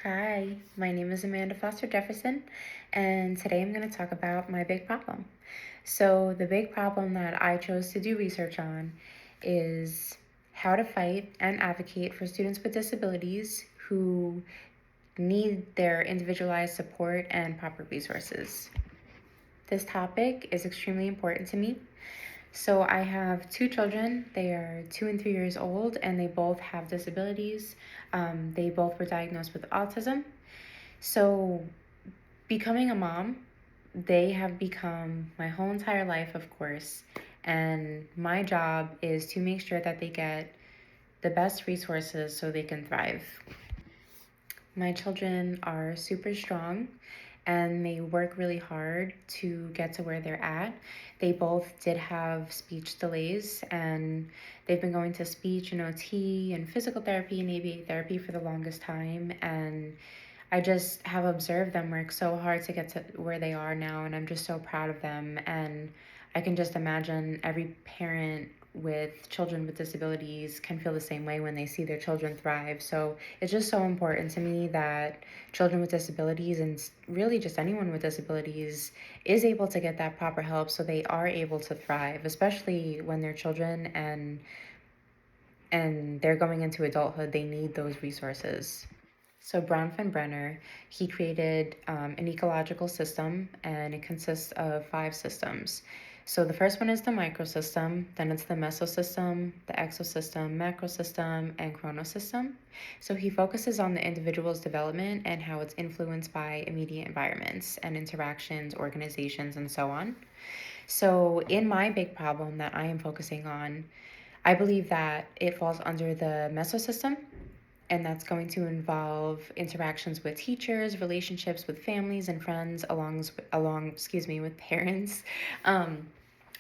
Hi, my name is Amanda Foster-Jefferson, and today I'm going to talk about my big problem. So, the big problem that I chose to do research on is how to fight and advocate for students with disabilities who need their individualized support and proper resources. This topic is extremely important to me. So, I have two children. They are 2 and 3 years old, and they both have disabilities. They both were diagnosed with autism. So, becoming a mom, they have become my whole entire life, of course. And my job is to make sure that they get the best resources so they can thrive. My children are super strong and they work really hard to get to where they're at. They both did have speech delays and they've been going to speech and OT and physical therapy and ABA therapy for the longest time. And I just have observed them work so hard to get to where they are now, and I'm just so proud of them. And I can just imagine every parent with children with disabilities can feel the same way when they see their children thrive. So it's just so important to me that children with disabilities and really just anyone with disabilities is able to get that proper help so they are able to thrive, especially when they're children and they're going into adulthood. They need those resources. So Bronfenbrenner, he created an ecological system, and it consists of 5 systems. So the first one is the microsystem, then it's the mesosystem, the exosystem, macrosystem, and chronosystem. So he focuses on the individual's development and how it's influenced by immediate environments and interactions, organizations, and so on. So in my big problem that I am focusing on, I believe that it falls under the mesosystem, and that's going to involve interactions with teachers, relationships with families and friends, with parents. Um,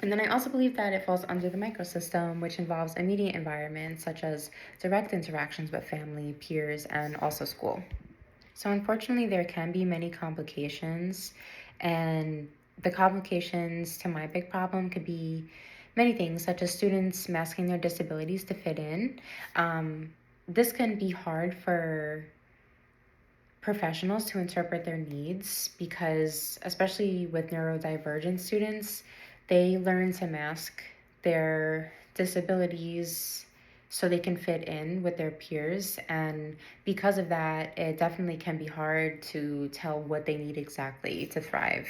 and then I also believe that it falls under the microsystem, which involves immediate environments such as direct interactions with family, peers, and also school. So unfortunately, there can be many complications, and the complications to my big problem could be many things, such as students masking their disabilities to fit in. This can be hard for professionals to interpret their needs because, especially with neurodivergent students, they learn to mask their disabilities so they can fit in with their peers. And because of that, it definitely can be hard to tell what they need exactly to thrive.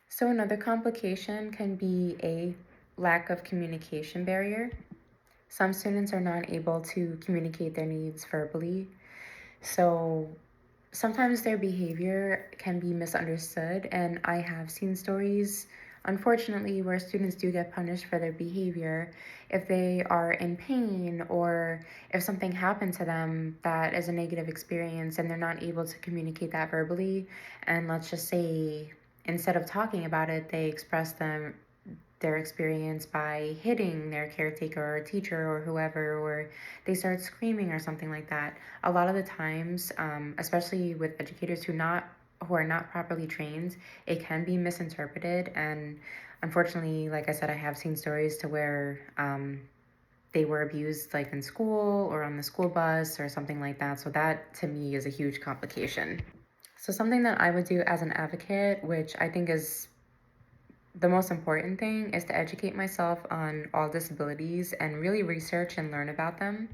So, another complication can be a lack of communication barrier. Some students are not able to communicate their needs verbally, so sometimes their behavior can be misunderstood, and I have seen stories, unfortunately, where students do get punished for their behavior if they are in pain or if something happened to them that is a negative experience and they're not able to communicate that verbally. And let's just say instead of talking about it, they express their experience by hitting their caretaker or teacher or whoever, or they start screaming or something like that. A lot of the times, especially with educators who are not properly trained, it can be misinterpreted. And unfortunately, like I said, I have seen stories to where they were abused, like in school or on the school bus or something like that. So that to me is a huge complication. So something that I would do as an advocate, which I think is the most important thing, is to educate myself on all disabilities and really research and learn about them.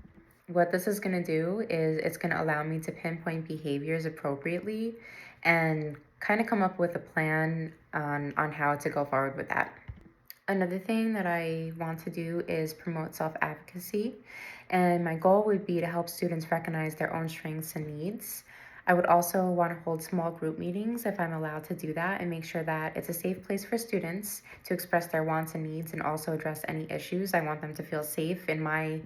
What this is going to do is it's going to allow me to pinpoint behaviors appropriately and kind of come up with a plan on how to go forward with that. Another thing that I want to do is promote self-advocacy, and my goal would be to help students recognize their own strengths and needs. I would also want to hold small group meetings if I'm allowed to do that, and make sure that it's a safe place for students to express their wants and needs and also address any issues. I want them to feel safe in my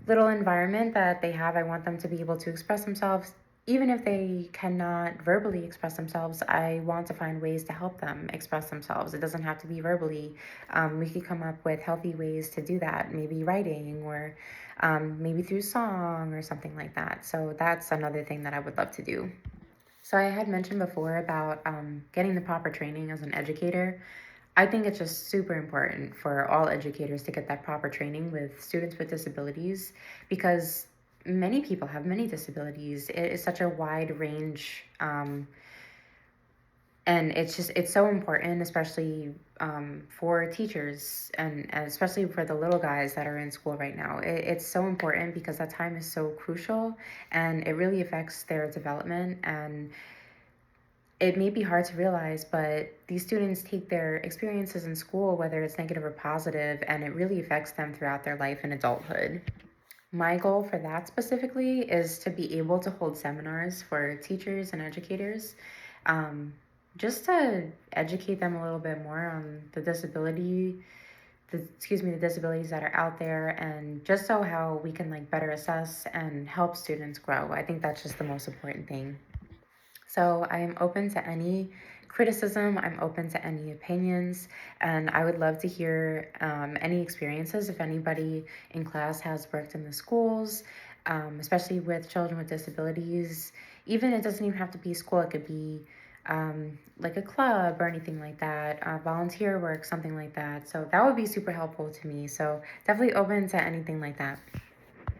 little environment that they have. I want them to be able to express themselves. Even if they cannot verbally express themselves, I want to find ways to help them express themselves. It doesn't have to be verbally. We could come up with healthy ways to do that, maybe writing or maybe through song or something like that. So that's another thing that I would love to do. So I had mentioned before about getting the proper training as an educator. I think it's just super important for all educators to get that proper training with students with disabilities because many people have many disabilities. It is such a wide range, and it's so important, especially for teachers, and especially for the little guys that are in school right now. It's so important because that time is so crucial, and it really affects their development. And it may be hard to realize, but these students take their experiences in school, whether it's negative or positive, and it really affects them throughout their life and adulthood. My goal for that specifically is to be able to hold seminars for teachers and educators, um, just to educate them a little bit more on the disabilities that are out there, and just so how we can like better assess and help students grow. I think that's just the most important thing. So I am open to any criticism, I'm open to any opinions, and I would love to hear any experiences if anybody in class has worked in the schools, especially with children with disabilities. Even it doesn't even have to be school, it could be like a club or anything like that, volunteer work, something like that. So that would be super helpful to me. So definitely open to anything like that.